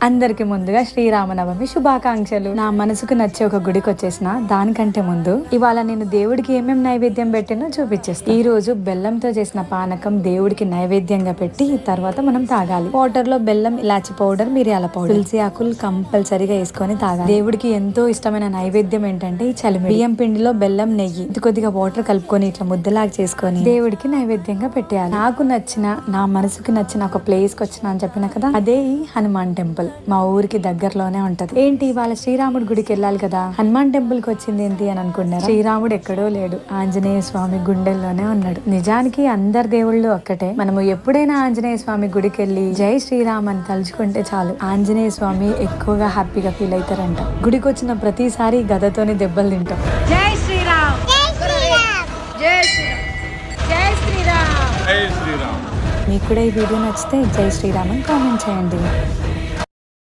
అందరికి ముందుగా శ్రీరామనవమి శుభాకాంక్షలు. నా మనసుకు నచ్చే ఒక గుడికి వచ్చేసిన దానికంటే ముందు ఇవాళ నేను దేవుడికి ఏమేం నైవేద్యం పెట్టినో చూపించేస్తాను. ఈ రోజు బెల్లంతో చేసిన పానకం దేవుడికి నైవేద్యంగా పెట్టి తర్వాత మనం తాగాలి. వాటర్ లో బెల్లం, ఇలాచి పౌడర్, మిరియాల పౌడర్, తులసి ఆకులు కంపల్సరీగా వేసుకొని తాగాలి. దేవుడికి ఎంతో ఇష్టమైన నైవేద్యం ఏంటంటే ఈ చలిమిడి. బియ్యం పిండిలో బెల్లం, నెయ్యి, కొద్దిగా వాటర్ కలుపుకొని ఇట్లా ముద్దలాగా చేసుకొని దేవుడికి నైవేద్యంగా పెట్టేయాలి. నాకు నచ్చిన, నా మనసుకి నచ్చిన ఒక ప్లేస్ కి వచ్చిన అని చెప్పిన కదా, అదే ఈ హనుమాన్ టెంపుల్. మా ఊరికి దగ్గరలోనే ఉంటది. ఏంటి ఇవాళ శ్రీరాముడి గుడికి వెళ్ళాలి కదా, హనుమాన్ టెంపుల్ కి వచ్చింది ఏంటి అని అనుకున్నారు. శ్రీరాముడు ఎక్కడో లేడు, ఆంజనేయ స్వామి గుండెల్లోనే ఉన్నాడు. నిజానికి అందరి దేవుళ్ళు ఒక్కటే. మనము ఎప్పుడైనా ఆంజనేయ స్వామి గుడికి వెళ్ళి జై శ్రీరామ్ అని తలుచుకుంటే చాలు, ఆంజనేయ స్వామి ఎక్కువగా హ్యాపీగా ఫీల్ అవుతారంట. గుడికి వచ్చిన ప్రతిసారి గదతోనే దెబ్బలు తింటాం. జై శ్రీరామ్, జై శ్రీరామ్, జై శ్రీరామ్, జై శ్రీరామ్. మీకు కూడా ఈ వీడియో నచ్చితే జై శ్రీరామ్ అని కామెంట్ చేయండి.